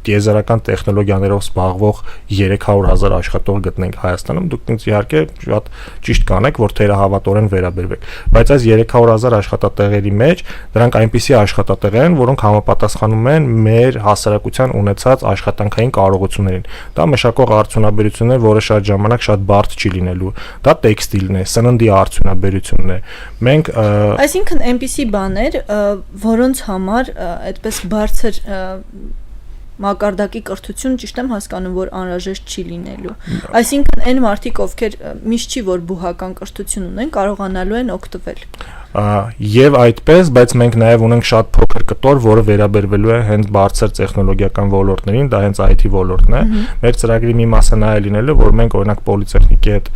տիեզերական տեխնոլոգիաներով զբաղվող 300,000 աշխատող գտնենք Հայաստանում, դուք ինձ իհարկե շատ ճիշտ կանեք, որ թերահավատորեն վերաբերվեք, բայց այս 300,000 աշխատատեղերի մեջ դրանք այնպիսի աշխատատեղեր են, որոնք համապատասխանում են մեր հասարակության ունեցած աշխատանքային կարողություններին։ Դա մշակող արդյունաբերությունն է, որը շատ ժամանակ շատ բարդ չի լինելու։ Դա տեքստիլն է, սննդի արդյունաբերությունն է։ Մենք այսինքն այնպիսի բաներ, որոնց համար այդպես բարձր մակարդակի կրթություն ճիշտ եմ հասկանում, որ անհրաժեշտ չի լինելու։ Այսինքն այն մարդիկ, ովքեր միշտ չի որ բուհական կրթություն ունեն, կարողանալու են օգտվել։ Եվ այդպես, բայց մենք նաև ունենք շատ փոքր կտոր, որը վերաբերվելու է հենց բարձր տեխնոլոգիական ոլորտներին, դա հենց IT ոլորտն է։ Մեր ծրագրի մի մասը նա է լինելու, որ մենք օրինակ պոլիտեխնիկի հետ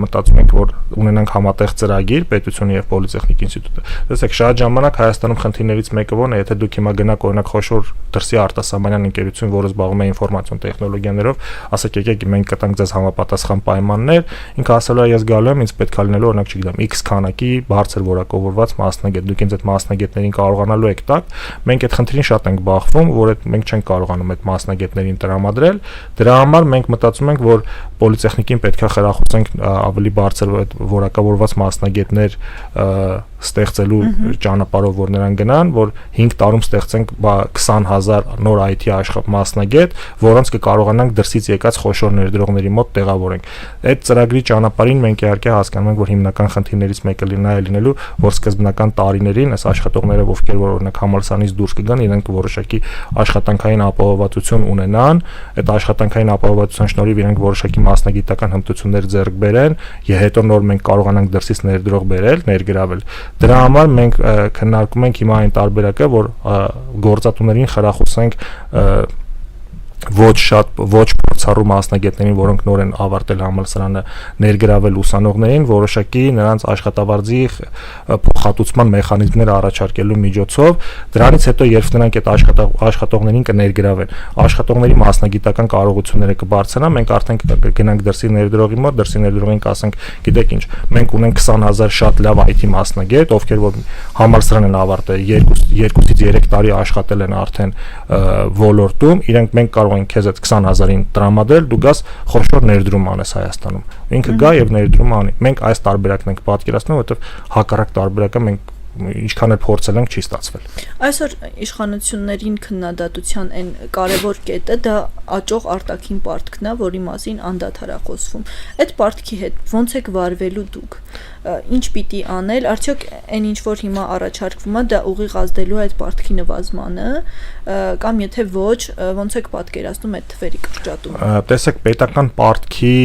մտածում ենք, որ ունենանք համատեղ ծրագիր, պետությունը եւ պոլիտեխնիկ ինստիտուտը։ Տեսեք, շատ ժամանակ Հայաստանում խնդիրներից մեկը ո՞րն է, եթե դուք հիմա գնաք օրինակ խոշոր դրսի արտասահմանյան ընկերություն, որը զբաղվում է ինֆորմացիոն տեխնոլոգիաներով, ասեք եկեք մենք կտանք ձեզ համապատասխան պայմաններ, ինքը ասելու է ես գալու եմ, ինձ պետք է լինելու օրինակ, չգիտեմ, X քանակի բարձր որակավորված մասնագետ, դուք ինձ այդ մասնագետներին կարողանալու եք տալ, մենք այդ խնդրին շատ ենք բախվում, որ մենք չենք կարողանում այդ մասնագետներին տրամադրել, դրա համար մենք մտածում ենք, որ պոլիտեխնիկին պետք է խրախուսենք ավելի բարձր որակավորված մասնագետներ ստեղծելու ճանապարհով, որ նրանք գնան, որ 5 տարում ստեղծենք 20,000 նոր IT մասնագետ, որոնց կկարողանանք դրսից եկած խոշոր ներդրողների մոտ տեղավորենք։ Այդ ծրագրի ճանապարհին մենք իհարկե հասկանում ենք, որ հիմնական խնդիրներից մեկը լինելու, որ սկզբնական տարիներին այս աշխատողները, ովքեր որ օրինակ համալսարանից դուրս կգան, իրենք որոշակի աշխատանքային ապահովվածություն ունենան, այդ աշխատանքային ապահովվածության շնորհիվ իրենք որոշակի մասնագիտական հմտություններ ձեռք բերեն, եւ հետո նոր մենք կարողանանք դրսից ներդրող բերել, ներգրավել։ Դրա համար մենք քննարկում ենք հիմա այն տարբերակը, որ գործատուներին խրախուսենք ոչ փորձառու մասնագետներին, որոնք նոր են ավարտել համալսարանը, ներգրավել ուսանողներին, որոշակի նրանց աշխատավարձի փոխհատուցման մեխանիզմներ առաջարկելու միջոցով, դրանից հետո երբ նրանք այդ աշխատողներին կներգրավեն, աշխատողների մասնագիտական կարողությունները կբարձրանան, մենք արդեն կգնանք դրսի ներդրողի մոտ, դրսի ներդրողին կասենք, գիտեք ինչ, մենք ունենք 20,000 շատ լավ IT մասնագետ, ովքեր որ համալսարան են ավարտել, 2-ից 3 տարի աշխատել են արդեն ոլորտում, իրենք մենք կարող ենք քեզ այդ 20,000-ին տրամադրել, դու գաս խոշոր ներդրում անես Հայաստանում։ Ինքը գա եւ ներդրում անի։ Մենք այս տարբերակն ենք պատկերացնում, որովհետեւ հակառակ տարբերակը մենք ինչքան էլ փորձել ենք չի ստացվել։ Այսօր իշխանություններին քննադատության այն կարևոր կետը դա աճող արտաքին պարտքն է, որի մասին անդադար է խոսվում։ Այդ պարտքի հետ ո՞նց եք վարվելու դուք։ Ինչ պիտի անել, արդյոք այն ինչ որ հիմա առաջարկվում է, դա ուղիղ ազդելու այդ պարտքի նվազմանը, կամ եթե ոչ, ո՞նց եք պատկերացնում այդ թվերի կրճատումը։ Տեսեք, պետական պարտքի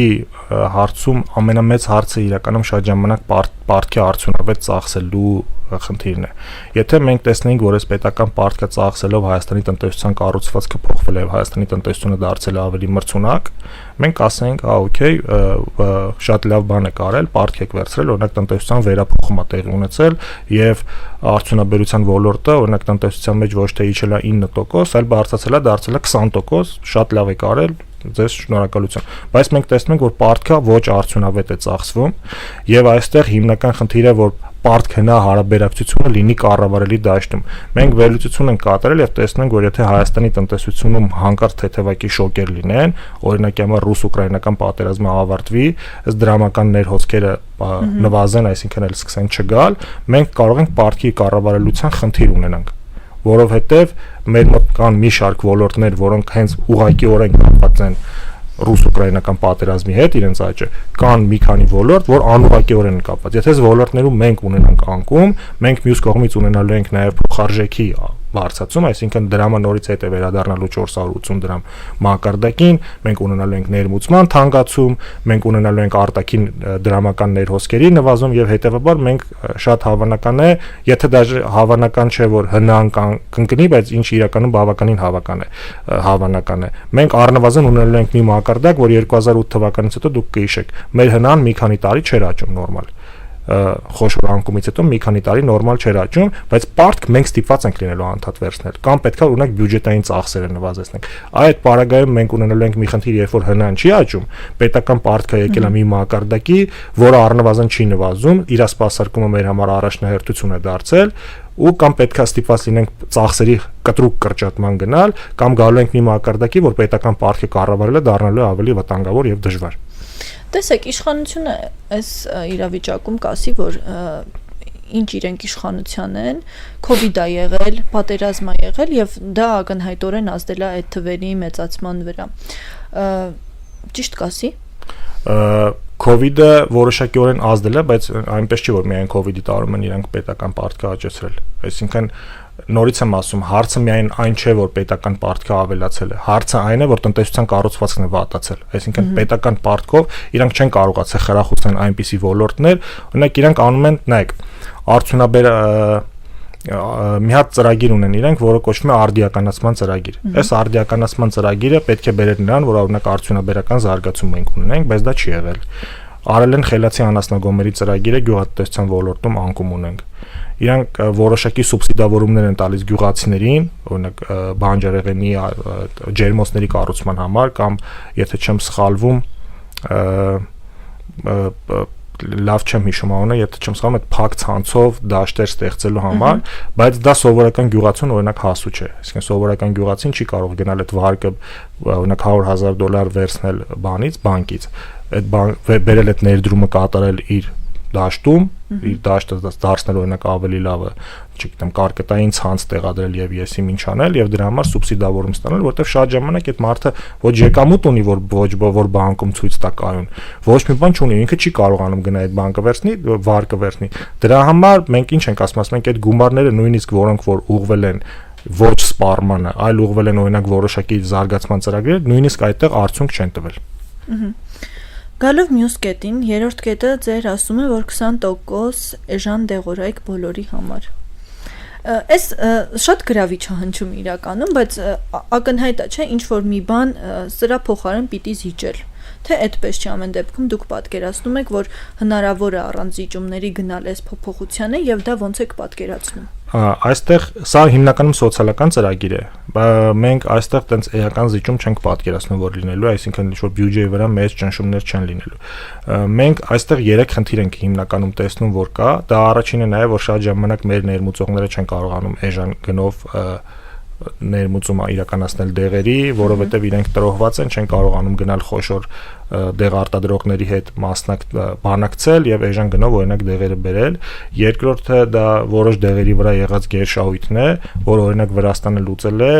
հարցում ամենամեծ հարցը իրականում շատ ժամանակ պարտքի արդյունավետ ծախսելու խնդիրն է։ Եթե մենք տեսնենք, որ այս պետական պարտքը ծախսելով Հայաստանի տնտեսության կառուցվածքը փոխվել է եւ Հայաստանի տնտեսությունը դարձել է ավելի մրցունակ, մենք ասենք, օքեյ, շատ լավ բան եք արել, պարտք եք վերցրել, օրինակ տնտեսության վերափոխում է տեղի ունեցել եւ արդյունաբերության ոլորտը, օրինակ տնտեսության մեջ ոչ թե իջել է 9%, այլ բարձրացել է, դարձել է 20%, շատ լավ եք արել, ձեզ շնորհակալություն։ Բայց մենք տեսնում ենք, որ պարտքը ոչ արդյունավետ է ծախսվում եւ այստեղ հիմնական խնդիրը, որ պարտք հնա հարաբերակցությունը լինի կառավարելի դաշտում։ Մենք վերլուծություն ենք կատարել եւ տեսնում ենք, որ եթե Հայաստանի տնտեսությունում հանկարծ թեթևակի շոկեր լինեն, օրինակ համար ռուս-ուկրաինական պատերազմը ավարտվի, ըստ դրամական ներհոսքերը նվազեն, այսինքն էլ սկսեն չգալ, մենք կարող ենք պարտքի կառավարելիության խնդիր ունենանք, որովհետեւ մեր մոտ կան մի շարք ոլորտներ, որոնք հենց ուղղակիորեն կապված են ռուս-ուկրաինական պատերազմի հետ իրենց աճը, կան մի քանի ոլորտ, որ անուղղակիորեն են կապված։ Եթե այս ոլորտներում մենք ունենանք անկում, մենք մյուս կողմից ունենալու ենք նաև փոխարժեքի բարձրացում, այսինքն դրամը նորից հետ է վերադառնալու 480 դրամ մակարդակին, մենք ունենալու ենք ներմուծման թանկացում, մենք ունենալու ենք արտաքին դրամական ներհոսքերի նվազում եւ հետեւաբար մենք շատ հավանական է, եթե դաժե հավանական չէ, որ հնան կընկնի, բայց ինչ իրականում բավականին հավանական է։ Մենք առնվազն ունենալու ենք մի մակարդակ, որ 2008 թվականից հետո դուք կհիշեք, մեր հնան մի քանի տարի չէր աճում նորմալ։ Խոշոր անկումից հետո մի քանի տարի նորմալ չէր աճում, բայց պարտք մենք ստիպված ենք լինելու անդադ վերցնել, կամ պետքա ունենք բյուջետային ծախսերը նվազեցնենք։ Այդ պարագայում մենք ունենալու ենք մի խնդիր, երբ որ հնան չի աճում, պետական պարտքը եկել է մի մակարդակի, որը առնվազն չի նվազում, իր սպասարկումը մեր համար առաջնահերթություն է դարձել, ու կամ պետքա ստիպված լինենք ծախսերի կտրուկ կրճատման գնալ, կամ գալու ենք մի մակարդակի, որ պետական պարտքը կառավարելը դառնալու է ավելի վտանգավոր եւ դժվար։ Տեսեք, իշխանությունը այս իրավիճակում կասի, որ ինչ իրենք իշխանության են, COVID-ը եղել, պատերազմ է եղել եւ դա ակնհայտորեն ազդել է այդ թվերի մեծացման վրա։ Ճիշտ կասի։ COVID-ը որոշակիորեն ազդել է, բայց այնպես չի, որ միայն COVID-ի տարում են իրանք պետական պարտքը աճեցրել։ Այսինքն նորից եմ ասում, հարցը միայն այն չէ, որ պետական պարտքը ավելացել է։ Հարցը այն է, որ տնտեսության կառուցվածքն է վատացել։ Այսինքն պետական պարտքով իրանք չեն կարողացել խրախուսել այնպիսի ոլորտներ, օրինակ իրանք անում են, նայեք, մի հատ ծրագիր ունեն իրանք, որը կոչվում է արդիականացման ծրագիր։ Այս արդիականացման ծրագիրը պետք է բերեր նրան, որ օրինակ արդյունաբերական զարգացում մենք ունենենք, բայց դա չի եղել։ Արել են խելացի անասնագոմերի ծրագիրը գյուղատնտեսության ոլորտում անկում ունենք։ Իրանք որոշակի սուբսիդավորումներ են տալիս գյուղացիներին, օրինակ բանջարեղենի ջերմոցների կառուցման համար կամ եթե չեմ սխալվում լավ չեմ հիշում անունը, եթե չեմ սխալվում, այդ փակ ցանցով դաշտեր ստեղծելու համար, բայց դա սովորական գյուղացուն օրինակ հասու չէ։ Այսինքն սովորական գյուղացին չի կարող գնալ այդ վարկը օրինակ $100,000 վերցնել բանկից, այդ բերել այդ ներդրումը կատարել իր դաշտում, իր դաշտը դարձնել օրինակ ավելի լավը, չգիտեմ, կարկետային ցանց տեղադրել եւ եսիմ ինչ անել եւ դրա համար սուբսիդավորում ստանալ, որտեղ շատ ժամանակ այդ մարդը ոչ եկամուտ ունի, որ բանկում ցույց տա կայուն, ոչ մի բան չունի, ինքը չի կարողանում գնա այդ բանկը վերցնի, վարկը վերցնի։ Դրա համար մենք ինչ ենք ասում, մենք այդ գումարները նույնիսկ որոնք որ ուղղվել են ոչ սպառմանը, այլ ուղղվել են օրինակ որոշակի զարգացման ծրագրեր, նույնիսկ այդտեղ արդյունք չեն տվել։ Գալով մյուս կետին, երրորդ կետը ձեր ասում է, որ 20% էժան դեղորայք բոլորի համար։ Այս շատ գրավիչ է հնչում իրականում, բայց ակնհայտ է, չէ, ինչ որ մի բան սրա փոխարեն պիտի զիջել։ Թե այդպես չի ամեն դեպքում դուք պատկերացնում եք, որ հնարավոր է առանց զիջումների գնալ այս փոփոխությանը եւ դա ոնց եք պատկերացնում։ Այստեղ սա հիմնականում սոցիալական ծրագիր է, մենք այստեղ տենց էական զիջում չենք պատկերացնում, որ լինելու, այսինքն ինչ որ բյուջեի վրա մեծ ճնշումներ չեն լինելու։ Մենք այստեղ 3 խնդիր ենք հիմնականում տեսնում, որ կա, դա առաջինը նա է, որ շատ ժամանակ մեր ներմուծողները չեն կարողանում էժան գնով ներմուծում իրականացնել դեղերի, որովհետև իրենք տրոհված են, չեն կարողանում գնալ խոշոր դեղարտադրողների հետ բանակցել եւ էժան գնով օրինակ դեղերը բերել։ Երկրորդը դա որոշ դեղերի վրա եղած գերշահույթն է, որ օրինակ Վրաստանը լուծել է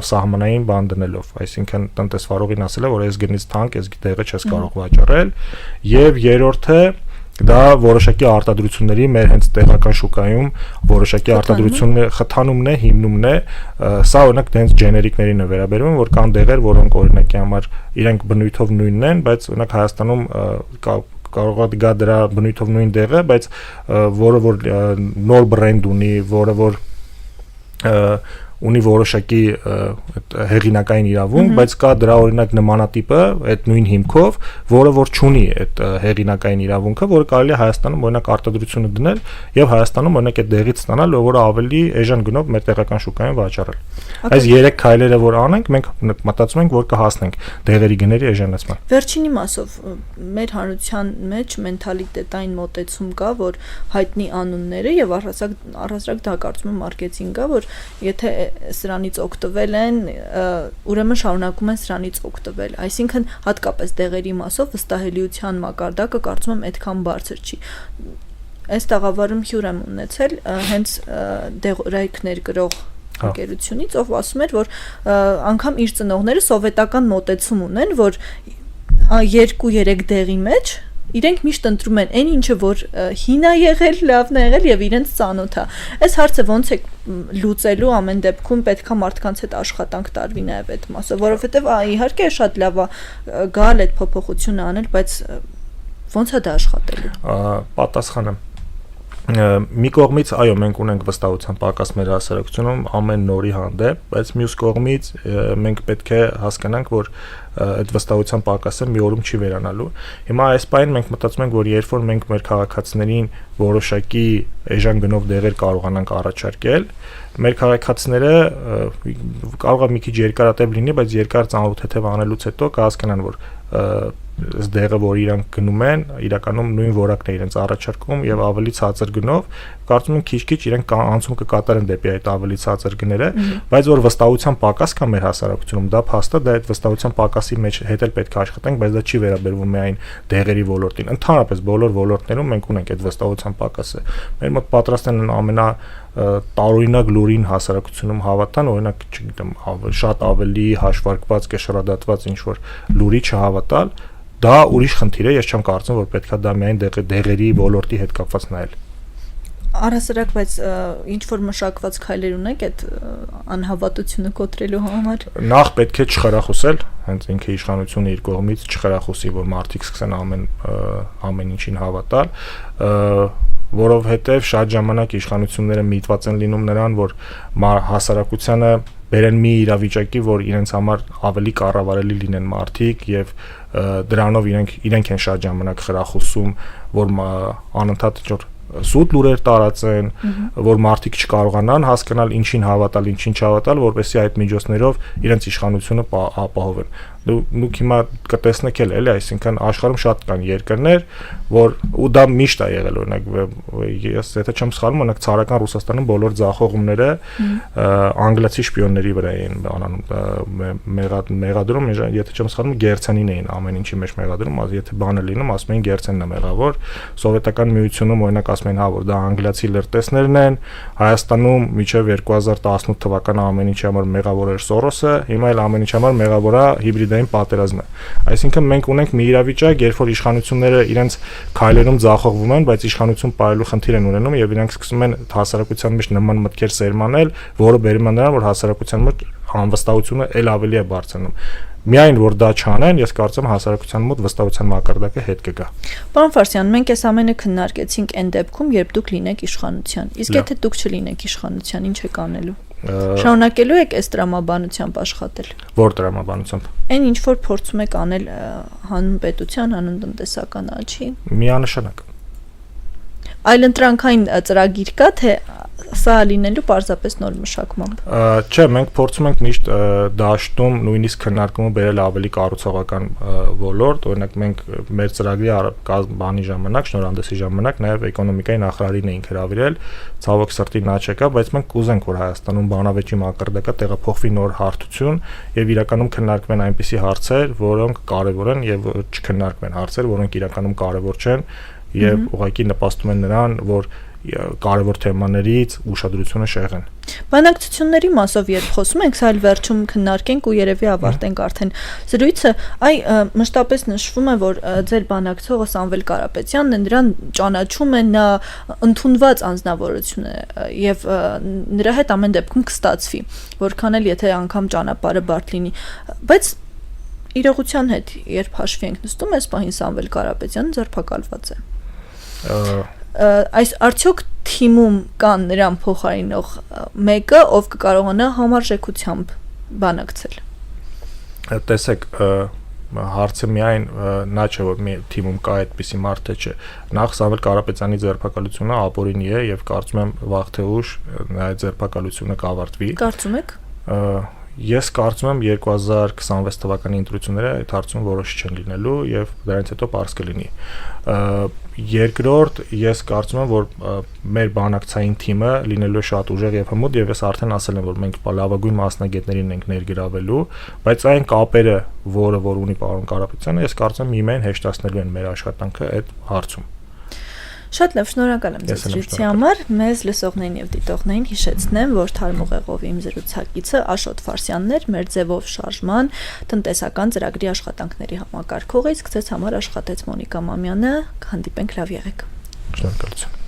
սահմանային բան դնելով, այսինքն տնտեսվարողին ասել է, որ այս գնից թանկ, այս դեղը չես կարող վաճառել, եւ երրորդը դա որոշակի արտադրությունների մեր հենց տեղական շուկայում որոշակի արտադրությունների խթանումն է, հիմնումն է, սա օրինակ դենց ջեներիկներին է վերաբերվում, որ կան դեղեր, որոնք օրինակի համար իրենք բնույթով նույնն են, բայց օրինակ Հայաստանում կարող է գա դրա բնույթով նույն դեղը, բայց որը որ նոր բրենդ ունի, որը որ ունի որոշակի հեղինակային իրավունք, բայց կա դրա օրինակ նմանատիպը այդ նույն հիմքով, որը որ չունի այդ հեղինակային իրավունքը, որը կարելի է Հայաստանում օրինակ արտադրությունը դնել եւ Հայաստանում օրինակ այդ դեղից ստանալ, որը ավելի էժան գնով մեր տեղական շուկայում վաճառել։ Այս 3 քայլերը որ անենք, մենք մտածում ենք, որ կհասնենք դեղերի գների էժանացման։ Վերջինի մասով մեր հանրության մեջ մենթալիտետային մոտեցում կա, որ հայտնի անունները եւ առհասարակ դա կարծում եմ մարքեթինգ է, որ եթե սրանից օգտվել են, ուրեմն շարունակում են սրանից օգտվել, այսինքն հատկապես դեղերի մասով վստահելիության մակարդակը կարծում եմ այդքան բարձր չի։ Այս տաղավարում հյուր եմ ունեցել հենց դեղորայքներ գրող ընկերությունից, ով ասում էր, որ անգամ իր ծնողները սովետական մոտեցում ունեն, որ 2-3 դեղի մեջ իրենք միշտ ընտրում են այն ինչը որ հին է եղել, լավն է եղել եւ իրենց ծանոթ է։ Այս հարցը ոնց է լուծելու ամեն դեպքում պետքա մարդկանց հետ աշխատանք տարվի նաեւ այդ մասը, որովհետեւ իհարկե շատ լավ է գալ այդ փոփոխությունը անել, բայց ոնց է դա աշխատելու։ Պատասխանը մի կողմից այո մենք ունենք վստահության պակաս մեր հասարակությունում ամեն նորի հանդեպ, բայց մյուս կողմից մենք պետք է հասկանանք, որ այդ վստահության պակասը մի օրում չի վերանալու։ Հիմա այս պահին մենք մտածում ենք, որ երբ որ մենք մեր քաղաքացիներին որոշակի էժան գնով դեղեր կարողանանք առաջարկել, մեր քաղաքացիները կարող է մի քիչ երկարատև լինի, բայց երկար ծանոթ անելուց հետո կհասկանան, որ այս դեղը, որ իրանք գնում են, իրականում նույն որակն է իրենց առաջարկում եւ ավելի ցածր գնով, կարծում եմ քիչ-քիչ իրենք անցում կկատարեն դեպի այդ ավելի ցածր գները, բայց որ վստահության պակաս կա մեր հասարակությունում, դա փաստ է, դա այդ վստահության պակասի մեջ հետ էլ պետք է աշխատենք, բայց դա չի վերաբերվում միայն դեղերի ոլորտին, ընդհանրապես բոլոր ոլորտներում մենք ունենք այդ վստահության պակասը։ Մեր մոտ պատրաստ են ամենա տարօրինակ լուրին հասարակությունում հավատան, օրինակ, չգիտեմ, շատ ավելի հաշվարկված, կշռադատված ինչ որ լուրի չհավատալ, դա ուրիշ խնդիր է, ես չեմ կարծում, որ պետքա դա միայն դեղերի ոլորտի հետ կապված նայել։ Առհասարակ, բայց ինչ որ մշակված քայլեր ունեք այդ անհավատությունը կոտրելու համար։ Նախ պետք է չխրախուսել, հենց ինքը իշխանությունը իր կողմից չխրախուսի, որ մարդիկ սկսեն ամեն ինչին հավատալ, որովհետև շատ ժամանակ իշխանությունները միտված են լինում նրան, որ հասարակությանը բերեն մի իրավիճակի, որ իրենց համար ավելի կառավարելի լինեն մարդիկ եւ դրանով իրենք են շատ ժամանակ խրախուսում, որ անընդհատ սուտ լուրեր տարածեն, որ մարդիկ չկարողանան հասկանալ ինչին հավատալ, ինչին չհավատալ, որպեսզի այդ միջոցներով իրենց իշխանությունը ապահովեն։ Դուք հիմա կտեսնեք էլ, այսինքն աշխարհում շատ կան երկրներ, որ ու դա միշտ է եղել, օրինակ ես եթե չեմ սխալվում, օրինակ ցարական Ռուսաստանում բոլոր ձախողումները անգլիացի շպիոնների վրա էին մեղադրում, եթե չեմ սխալվում, Գերցենին էին ամեն ինչի մեջ մեղադրում, եթե բանը լինում, ասում էին Գերցենն է մեղավոր, Սովետական միությունում օրինակ ասում էին, հա, որ դա անգլիացի լրտեսներն են, Հայաստանում մինչև 2018 թվականը ամեն ինչի համար մեղավոր էր Սորոսը, հիմա էլ ամեն ինչի համար մեղավոր է հիբրիդային պատերազմը։ Այսինքն մենք ունենք մի իրավիճակ, երբ որ իշխանությունները իրենց քայլերում ձախողվում են, բայց իշխանություն պահելու խնդիր են ունենում եւ իրենք սկսում են հասարակության մեջ նման մտքեր սերմանել, որը բերում է նրան, որ հասարակության մեջ անվստահությունը ել ավելի է բարձրանում։ Միայն որ դա չանեն, ես կարծում եմ հասարակության մոտ վստահության մակարդակը հետ կգա։ Պարոն Ֆարսյան, մենք այս ամենը քննարկեցինք այն դեպքում, երբ դուք լինեք իշխանության։ Իսկ եթե դուք չլինեք իշխանության, ինչ եք անելու։ Շարունակելու եք այս տրամաբանությամբ աշխատել։ Որ տրամաբանությամբ։ Այն ինչ որ փորձում եք անել հանուն պետության, հանուն տնտեսական աճի։ Միանշանակ։ Այլընտրանքային ծրագիր կա, թե սա լինելու պարզապես նոր մշակմամբ։ Չէ, մենք փորձում ենք միշտ դաշտում նույնիսկ քննարկումը բերել ավելի կառուցողական ոլորտ, օրինակ մենք մեր ծրագրի բանի ժամանակ, շնորհանդեսի ժամանակ նաև էկոնոմիկայի նախարարին էինք հրավիրել, ցավոք սրտի նա չեկա, բայց մենք կուզենք, որ Հայաստանում բանավեճի մակարդակը տեղափոխվի նոր հարթություն եւ իրականում քննարկվեն այնպիսի հարցեր, որոնք կարեւոր են եւ չքննարկվեն հարցեր, որոնք իրականում կարեւոր չեն եւ ուղղակի նպաստում են նրան, որ կարևոր թեմաներից ուշադրությունը շեղեն։ Բանակցությունների մասով երբ խոսում ենք, սա էլ վերջում քննարկենք ու երևի ավարտենք արդեն զրույցը, մշտապես նշվում է, որ ձեր բանակցողը Սամվել Կարապետյանն է, նրան ճանաչում է, նա ընդունված անձնավորություն է եւ նրա հետ ամեն դեպքում կստացվի, որքան էլ եթե անգամ ճանապարհը բարդ լինի, բայց իրողության հետ երբ հաշվի ենք նստում, այս պահին Սամվել Կարապետյանը ձերբակալված է։ Այս արդյոք թիմում կան նրան փոխարինող մեկը, ով կկարողանա համարժեքությամբ բանակցել։ Տեսեք, հարցը միայն նա չէ, որ մի թիմում կա այդպիսի մարդ թե չէ։ Նախ Սամվել Կարապետյանի ձերբակալությունը ապօրինի է եւ կարծում եմ վաղ թե ուշ այդ ձերբակալությունը կավարտվի։ Կարծում եք։ Ես կարծում եմ 2026 թվականի ընտրությունները այդ հարցում որոշիչ չեն լինելու եւ դրանից հետո պարզ կլինի։ Երկրորդ, ես կարծում եմ, որ մեր բանակցային թիմը լինելու է շատ ուժեղ եւ հմուտ եւ ես արդեն ասել եմ, որ մենք լավագույն մասնագետներին ենք ներգրավելու, բայց այն կապերը, որ ունի պարոն Կարապետյանը, ես կարծում եմ իմեն հեշտացնելու են մեր աշխատանքը այդ հարցում։ Շատ լավ, շնորհակալ եմ ձեզ զրույցի համար։ Մեզ լսողներին եւ դիտողներին հիշեցնեմ, որ Թարմուղեղով իմ զրուցակիցը Աշոտ Ֆարսյանն էր, մեր ձևով շարժման տնտեսական ծրագրի աշխատանքների համակարգողը, իսկ ձեզ համար աշխատեց Մոնիկա Մամյանը։ Կհանդիպենք, լավ եղեք։ Շնորհակալություն։